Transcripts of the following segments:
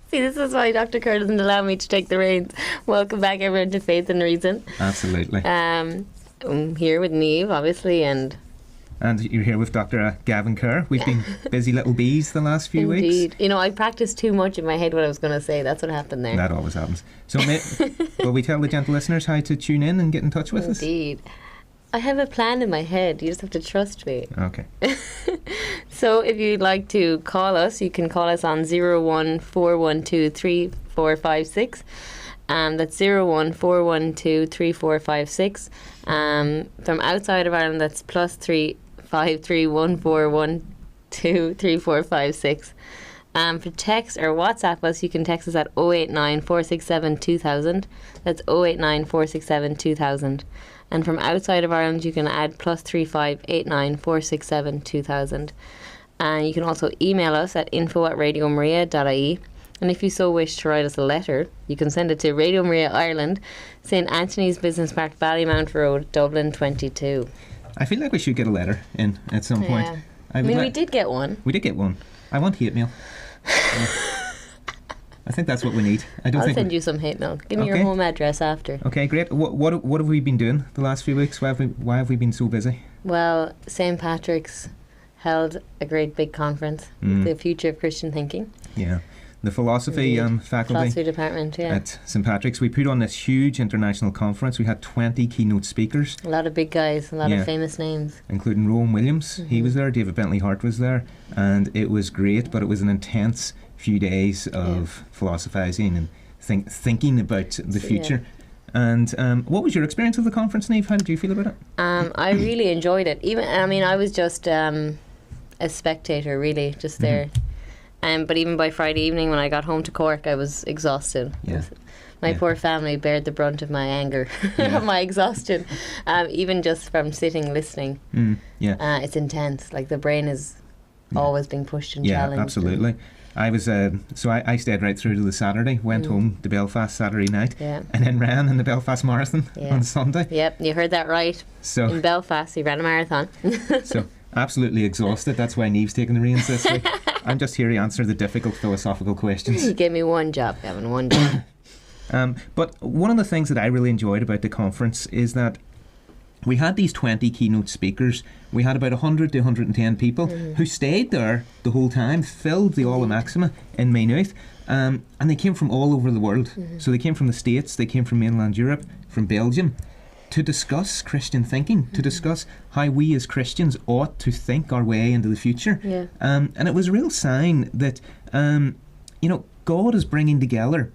See, this is why Dr. Kerr doesn't allow me to take the reins. Welcome back, everyone, to Faith and Reason. Absolutely. I'm here with Niamh, obviously, and you're here with Dr. Gaven Kerr. We've been busy little bees the last few weeks. Indeed. You know, I practiced too much in my head what I was going to say. That's what happened there. That always happens. So, will we tell the gentle listeners how to tune in and get in touch with us? Indeed. I have a plan in my head. You just have to trust me. Okay. So if you'd like to call us, you can call us on 014123456. That's 014123456. From outside of Ireland, that's +35314123456. For text or WhatsApp us, you can text us at 089 467 2000. That's 089 467 2000. And from outside of Ireland, you can add +35 89 467 2000. And you can also email us at info@radiomaria.ie. And if you so wish to write us a letter, you can send it to Radio Maria Ireland, St Anthony's Business Park, Ballymount Road, Dublin 22. I feel like we should get a letter in at some point. I mean, we did get one. We did get one. I want hate mail. I think that's what we need. I'll send you some hate mail. Give me your home address after. Okay, great. What have we been doing the last few weeks? Why have we been so busy? Well, St Patrick's held a great big conference, the future of Christian thinking. Yeah. The philosophy faculty department, at St Patrick's, we put on this huge international conference. We had 20 keynote speakers. A lot of big guys, a lot of famous names. Including Rowan Williams, he was there, David Bentley Hart was there, and it was great, but it was an intense few days of philosophizing and thinking about the future. And what was your experience of the conference, Niamh? How did you feel about it? I really enjoyed it. I was just a spectator, really, just there. But even by Friday evening when I got home to Cork, I was exhausted. My poor family bared the brunt of my anger, my exhaustion, even just from sitting listening. It's intense. Like, the brain is always being pushed and challenged. Yeah, absolutely. I was I stayed right through to the Saturday, went home to Belfast Saturday night, and then ran in the Belfast Marathon on Sunday. Yep, you heard that right. So in Belfast, he ran a marathon. So absolutely exhausted. That's why Niamh's taking the reins this week. I'm just here to answer the difficult philosophical questions. You gave me one job, Gavin, one job. But one of the things that I really enjoyed about the conference is that we had these 20 keynote speakers. We had about 100 to 110 people who stayed there the whole time, filled the Aula Maxima in Maynooth, and they came from all over the world. So they came from the States, they came from mainland Europe, from Belgium, to discuss Christian thinking, to discuss how we as Christians ought to think our way into the future. And it was a real sign that, God is bringing together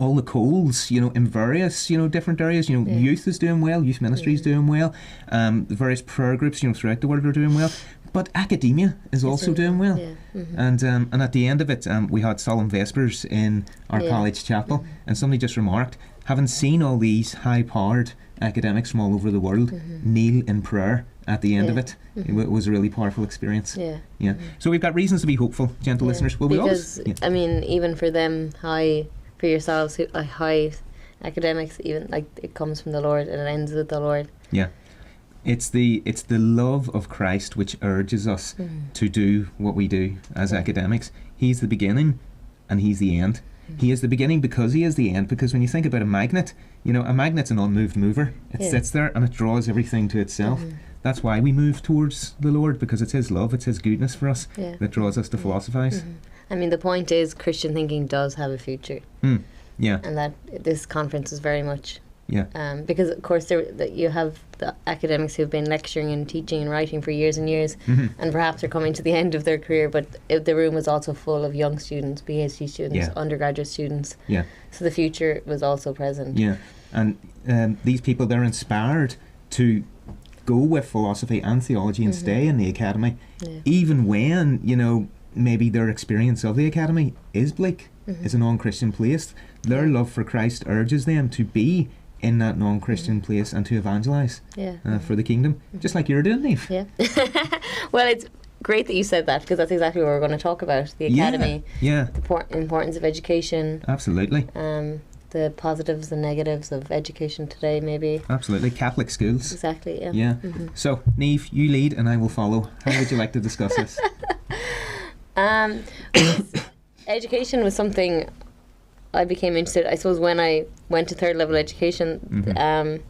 all the coals, in various, different areas. Youth is doing well, youth ministry is doing well, the various prayer groups, throughout the world are doing well. But academia is also doing well. And at the end of it, we had solemn vespers in our college chapel, and somebody just remarked, having seen all these high-powered academics from all over the world kneel in prayer at the end of it, it was a really powerful experience. So we've got reasons to be hopeful, gentle listeners. Will because, we always? Even for them, for yourselves, high academics, even, like, it comes from the Lord and it ends with the Lord. It's the love of Christ which urges us to do what we do as academics. He's the beginning and He's the end. He is the beginning because He is the end, because when you think about a magnet, a magnet's an unmoved mover. It sits there and it draws everything to itself. That's why we move towards the Lord, because it's His love, it's His goodness for us that draws us to philosophize. The point is, Christian thinking does have a future. And that this conference is very much... because, of course, you have the academics who've been lecturing and teaching and writing for years and years, and perhaps are coming to the end of their career, but the room was also full of young students, PhD students, undergraduate students. So the future was also present. And these people, they're inspired to go with philosophy and theology and stay in the academy, even when, maybe their experience of the academy is bleak, is a non-Christian place. Their love for Christ urges them to be in that non-Christian place and to evangelise for the kingdom, just like you're doing, Niamh. Well, it's great that you said that, because that's exactly what we're going to talk about, the academy, the importance of education. Absolutely. The positives and negatives of education today, maybe. Absolutely. Catholic schools. Exactly, So, Niamh, you lead and I will follow. How would you like to discuss this? education was something I became interested, I suppose, when I went to third level education.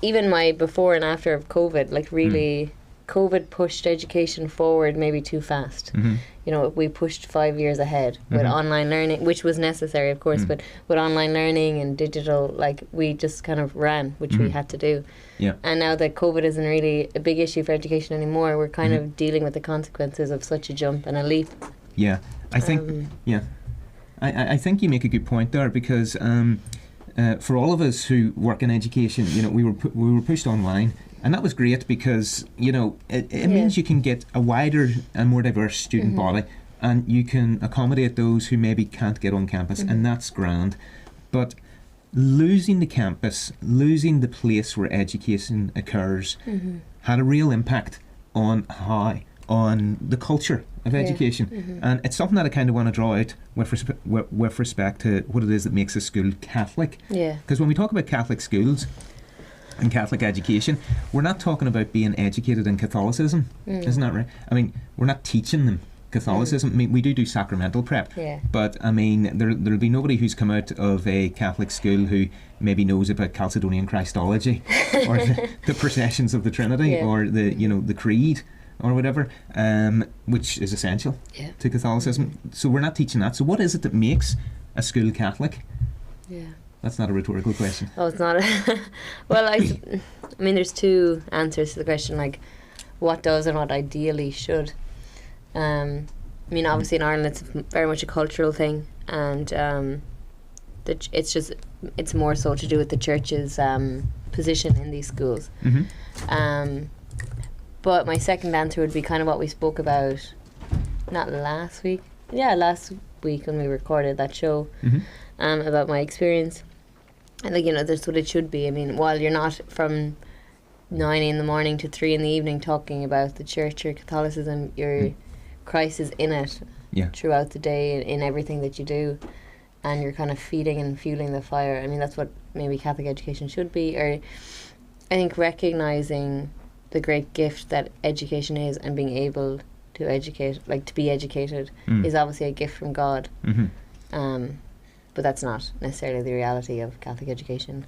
Even my before and after of COVID, like really, COVID pushed education forward maybe too fast. You know, we pushed 5 years ahead with online learning, which was necessary, of course, but with online learning and digital, like we just kind of ran, which we had to do. Yeah. And now that COVID isn't really a big issue for education anymore, we're kind of dealing with the consequences of such a jump and a leap. Yeah, I think, I think you make a good point there, because for all of us who work in education, you know, we were pushed online, and that was great because, you know, it means you can get a wider and more diverse student body, and you can accommodate those who maybe can't get on campus, and that's grand. But losing the campus, losing the place where education occurs, had a real impact on the culture of education, and it's something that I kind of want to draw out with respect to what it is that makes a school Catholic. Because when we talk about Catholic schools and Catholic education, we're not talking about being educated in Catholicism, isn't that right? I mean, we're not teaching them Catholicism. I mean, we do sacramental prep, but I mean, there'll be nobody who's come out of a Catholic school who maybe knows about Chalcedonian Christology or the processions of the Trinity or the Creed or whatever, which is essential to Catholicism. So we're not teaching that. So what is it that makes a school Catholic? That's not a rhetorical question. Oh, it's not. Well, I mean, there's two answers to the question, like what does and what ideally should. I mean, obviously in Ireland it's very much a cultural thing, and it's more so to do with the church's position in these schools. But my second answer would be kind of what we spoke about, not last week. Yeah, last week when we recorded that show, about my experience. And like, you know, that's what it should be. I mean, while you're not from 9 in the morning to 3 in the evening talking about the church or Catholicism, your Christ is in it throughout the day, in everything that you do, and you're kind of feeding and fueling the fire. I mean, that's what maybe Catholic education should be. Or I think recognising the great gift that education is, and being able to educate, like to be educated, is obviously a gift from God. But that's not necessarily the reality of Catholic education.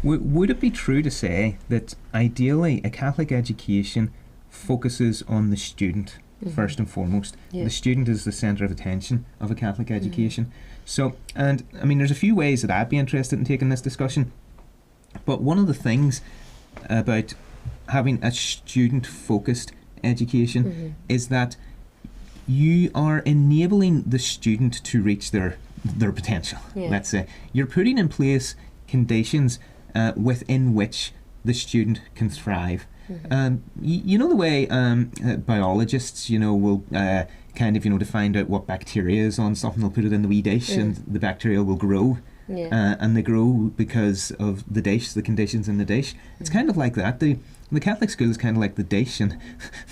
Would it be true to say that ideally a Catholic education focuses on the student first and foremost? The student is the centre of attention of a Catholic education. So, and I mean, there's a few ways that I'd be interested in taking this discussion, but one of the things about having a student-focused education is that you are enabling the student to reach their potential. Let's say you're putting in place conditions within which the student can thrive. You know the way biologists, you know, will kind of, you know, to find out what bacteria is on something, they'll put it in the wee dish and the bacteria will grow. And they grow because of the dish, the conditions in the dish. It's kind of like that. The Catholic school is kind of like the dish, and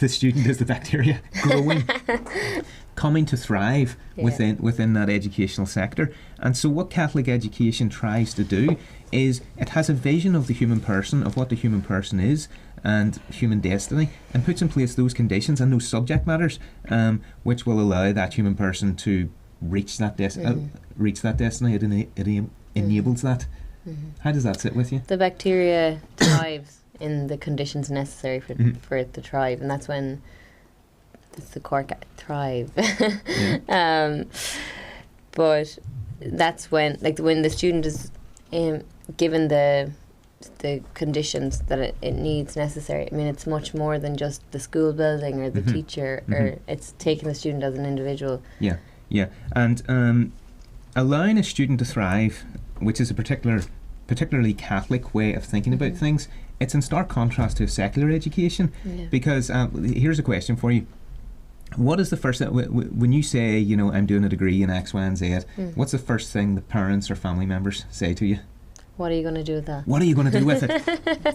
the student is the bacteria growing, coming to thrive within that educational sector. And so what Catholic education tries to do is it has a vision of the human person, of what the human person is and human destiny, and puts in place those conditions and those subject matters which will allow that human person to reach that destiny. It enables that. How does that sit with you? The bacteria thrives in the conditions necessary for it to thrive, and that's when it's the cork thrive. But that's when the student is given the conditions that it needs necessary. I mean, it's much more than just the school building or the teacher, or it's taking the student as an individual. And allowing a student to thrive, which is a particularly Catholic way of thinking about things, it's in stark contrast to a secular education. Because here's a question for you. What is the first when you say, you know, I'm doing a degree in X, Y, and Z, what's the first thing the parents or family members say to you? What are you going to do with that? What are you going to do with it?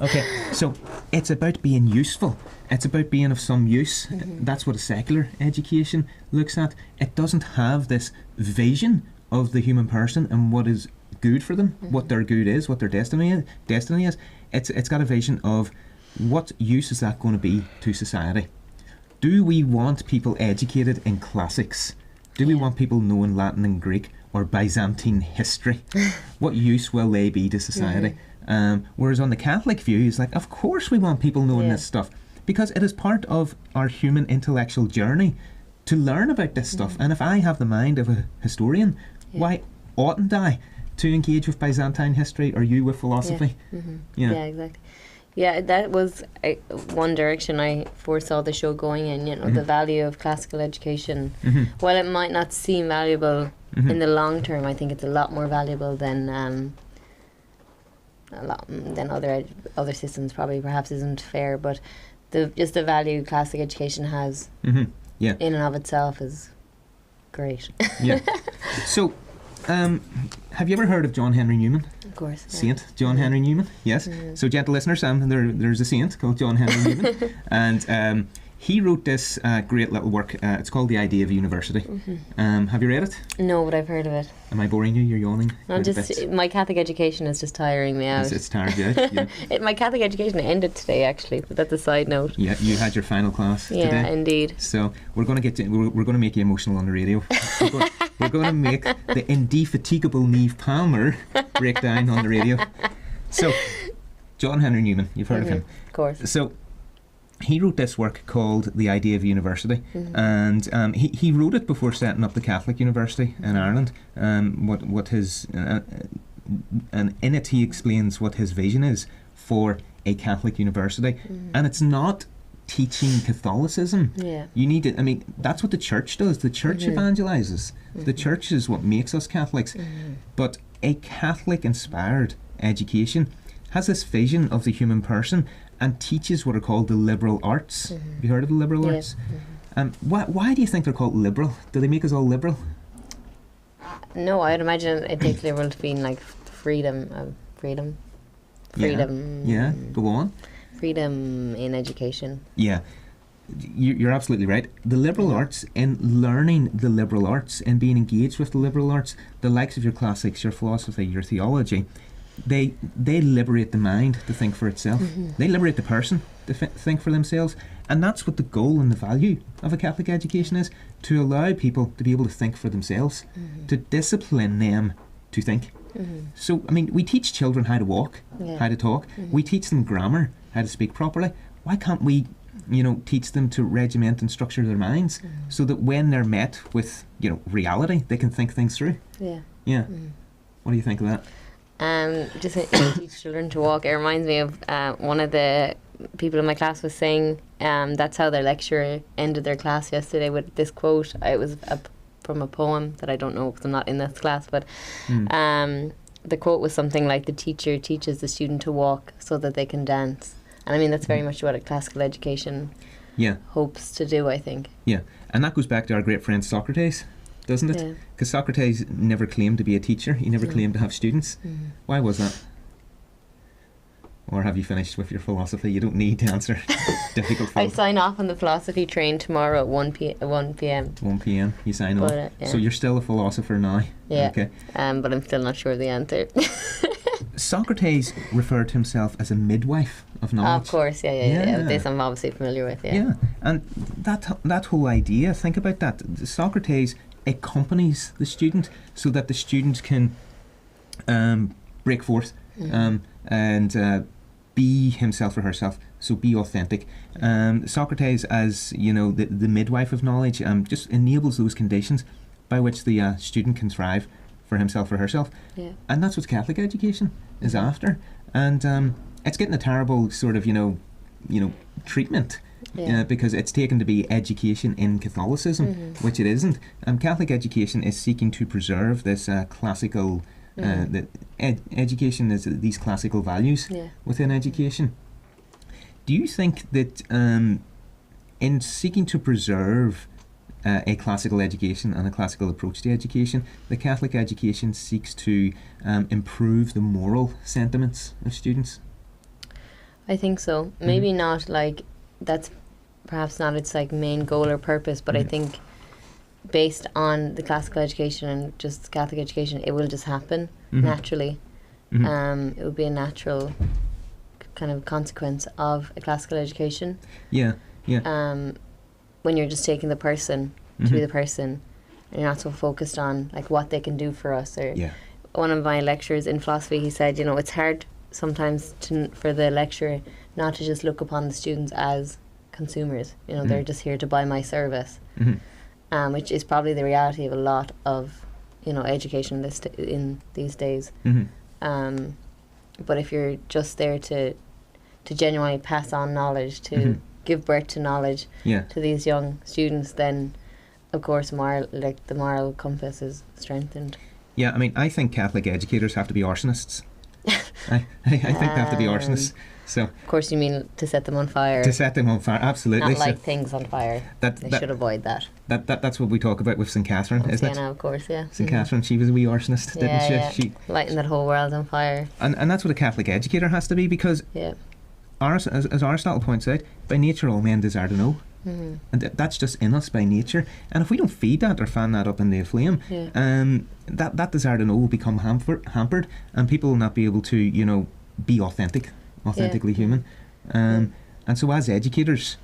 Okay, so it's about being useful. It's about being of some use. That's what a secular education looks at. It doesn't have this vision of the human person and what is good for them, what their good is, what their destiny is. It's got a vision of what use is that going to be to society. Do we want people educated in classics Do we want people knowing Latin and Greek or Byzantine history? What use will they be to society? Whereas on the Catholic view, it's like, of course we want people knowing this stuff, because it is part of our human intellectual journey to learn about this stuff. And if I have the mind of a historian, why oughtn't I to engage with Byzantine history, or you with philosophy? Yeah, exactly. Yeah, that was one direction I foresaw the show going in, you know, the value of classical education. While it might not seem valuable in the long term, I think it's a lot more valuable than other systems. Probably, perhaps isn't fair, but just the value classic education has in and of itself is great. So, have you ever heard of John Henry Newman? Of course. Saint John Henry Newman, yes. So, gentle listeners, there's a saint called John Henry Newman, and he wrote this great little work. It's called The Idea of University. Have you read it? No, but I've heard of it. Am I boring you? You're yawning? No, my Catholic education is just tiring me out. It's tired you out? Yeah. My Catholic education ended today, actually, but that's a side note. Yeah, you had your final class today. Yeah, indeed. So we're going to make you emotional on the radio. We're going to make the indefatigable Niamh Palmer break down on the radio. So, John Henry Newman, you've heard of him. Of course. So, he wrote this work called The Idea of University, and he wrote it before setting up the Catholic University in Ireland. What his and in it he explains what his vision is for a Catholic university, and it's not teaching Catholicism. You need it. I mean, that's what the church does. The church evangelizes. The church is what makes us Catholics. But a Catholic-inspired education has this vision of the human person and teaches what are called the liberal arts. Have you heard of the liberal arts? Why do you think they're called liberal? Do they make us all liberal? No, I'd imagine it takes liberal to mean like freedom. Yeah, go on. Freedom in education. Yeah, you're absolutely right. The liberal arts, and learning the liberal arts and being engaged with the liberal arts, the likes of your classics, your philosophy, your theology, they liberate the mind to think for itself. They liberate the person to think for themselves, and that's what the goal and the value of a Catholic education is, to allow people to be able to think for themselves, to discipline them to think. So, I mean, we teach children how to walk, how to talk. We teach them grammar, how to speak properly. Why can't we, teach them to regiment and structure their minds so that when they're met with, reality, they can think things through? Yeah. What do you think of that? Just teach children to walk. It reminds me of one of the people in my class was saying that's how their lecturer ended their class yesterday, with this quote. It was from a poem that I don't know because I'm not in this class, but the quote was something like, the teacher teaches the student to walk so that they can dance. And I mean, that's very much what a classical education hopes to do, I think. Yeah, and that goes back to our great friend Socrates, doesn't it? Because Socrates never claimed to be a teacher. He never claimed to have students. Why was that? Or have you finished with your philosophy? You don't need to answer difficult philosophy. I sign off on the philosophy train tomorrow at 1 p.m. 1 p.m. you sign off. So you're still a philosopher now? Yeah. Okay. But I'm still not sure of the answer. Socrates referred to himself as a midwife of knowledge. Of course, yeah. This I'm obviously familiar with, Yeah, and that whole idea, think about that. Socrates accompanies the student so that the student can break forth and be himself or herself, so be authentic. Socrates, as the midwife of knowledge, just enables those conditions by which the student can thrive for himself or herself. And that's what Catholic education is after. And it's getting a terrible sort of treatment because it's taken to be education in Catholicism, which it isn't. Catholic education is seeking to preserve this classical education is these classical values within education. Do you think that in seeking to preserve a classical education and a classical approach to education, the Catholic education seeks to improve the moral sentiments of students? I think so. Maybe not like that's perhaps not its like main goal or purpose, but I think based on the classical education and just Catholic education, it will just happen naturally. It would be a natural kind of consequence of a classical education. When you're just taking the person to be the person, and you're not so focused on like what they can do for us. Or Yeah. one of my lecturers in philosophy, he said, you know, it's hard sometimes for the lecturer not to just look upon the students as consumers. You know, they're just here to buy my service, which is probably the reality of a lot of, you know, education in these days. But if you're just there to genuinely pass on knowledge, to give birth to knowledge to these young students, then of course the moral compass is strengthened. Yeah, I mean, I think Catholic educators have to be arsonists. I think they have to be arsonists. So, of course, you mean to set them on fire. To set them on fire, absolutely. Not light things on fire. They should avoid that. That's what we talk about with St. Catherine, isn't it? Sienna, of course, yeah. St. Catherine, she was a wee arsonist, didn't she? Yeah. She lighting that whole world on fire. And that's what a Catholic educator has to be, because as Aristotle points out, by nature all men desire to know. And that's just in us by nature. And if we don't feed that or fan that up in the flame, that desire to know will become hampered, and people will not be able to, you know, be authentically human. And so as educators,